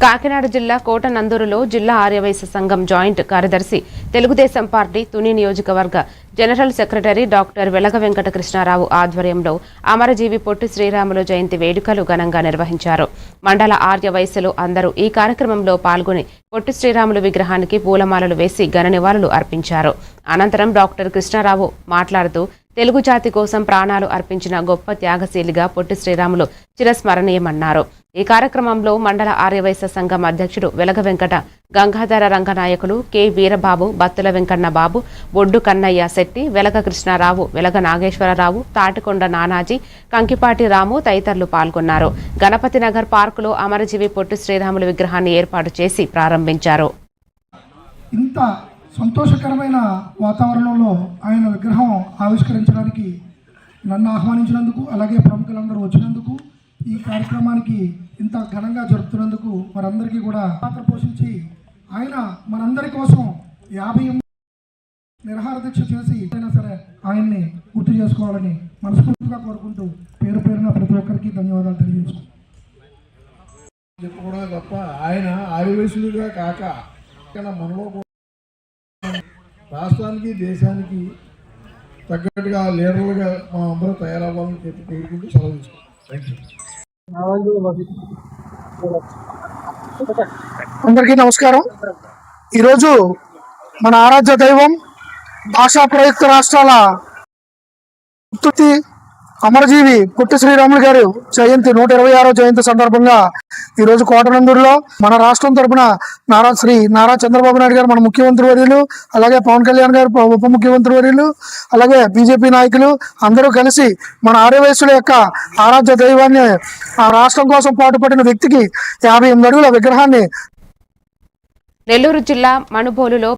కాకినాడ జిల్లా కోటనందూరులో జిల్లా ఆర్యవైశ్య సంఘం జాయింట్ కార్యదర్శి తెలుగుదేశం పార్టీ తుని నియోజకవర్గ జనరల్ సెక్రటరీ డాక్టర్ వెలగ వెంకట కృష్ణారావు ఆధ్వర్యంలో అమరజీవి పొట్టి శ్రీరాములు జయంతి వేడుకలు ఘనంగా నిర్వహించారు. మండల ఆర్యవైశ్యులు అందరూ ఈ కార్యక్రమంలో పాల్గొని పొట్టి శ్రీరాములు విగ్రహానికి పూలమాలలు వేసి ఘన నివాళులు అర్పించారు. అనంతరం డాక్టర్ కృష్ణారావు మాట్లాడుతూ తెలుగు జాతి కోసం ప్రాణాలు అర్పించిన గొప్ప త్యాగశీలిగా పొట్టి శ్రీరాములు చిరస్మరణీయమన్నారు. ఈ కార్యక్రమంలో మండల ఆర్యవైశ్య సంఘం అధ్యక్షుడు వెలగ వెంకట, గంగాధర రంగనాయకులు, కె వీరబాబు, బత్తుల వెంకన్న బాబు, బొడ్డు కన్నయ్య శెట్టి, వెలగ కృష్ణారావు, వెలగ నాగేశ్వరరావు, తాటికొండ నానాజీ, కంకిపాటి రాము తదితరులు పాల్గొన్నారు. గణపతి నగర్ పార్కులో అమరజీవి పొట్టి శ్రీరాములు విగ్రహాన్ని ఏర్పాటు చేసి ప్రారంభించారు. ఇంత సంతోషకరమైన వాతావరణంలో ఆయన విగ్రహం ఆవిష్కరించడానికి నన్ను ఆహ్వానించినందుకు, అలాగే ప్రముఖులందరూ వచ్చినందుకు, ఈ కార్యక్రమానికి ఇంత ఘనంగా జరుపుతున్నందుకు వారందరికీ కూడా పాత్ర పోషించి ఆయన మనందరి కోసం 50 నిరాహార దీక్ష చేసి అయినా సరే ఆయన్ని గుర్తు చేసుకోవాలని మనస్ఫూర్తిగా కోరుకుంటూ పేరు పేరున ప్రతి ఒక్కరికి ధన్యవాదాలు తెలియజేసుకుంటాం. చెప్పుకోవడం తప్ప ఆయన ఆదివాసులుగా కాక మనలో రాష్ట్రానికి దేశానికి తగ్గట్టుగా లీడర్లుగా మా అందరూ తయారవ్వాలని చెప్పి కోరుకుంటూ సెలవు తీసుకుంటాం. అందరికీ నమస్కారం. ఈరోజు మన ఆరాధ్య దైవం భాషా ప్రయుక్త రాష్ట్రాల ఉత్పత్తి అమరజీవి పొట్టి శ్రీరాములు గారు జయంతి 126వ జయంతి సందర్భంగా ఈరోజు కోటనందూరులో మన రాష్ట్రం తరఫున నారా చంద్రబాబు నాయుడు గారు మన ముఖ్యమంత్రి వర్యులు, అలాగే పవన్ కళ్యాణ్ గారు ఉప ముఖ్యమంత్రి వర్యులు, అలాగే బీజేపీ నాయకులు అందరూ కలిసి మన ఆర్యవైశ్యుల యొక్క ఆరాధ్య దైవాన్ని, ఆ రాష్ట్రం కోసం పాటుపడిన వ్యక్తికి 58 అడుగుల విగ్రహాన్ని నెల్లూరు జిల్లా మనుబోలులో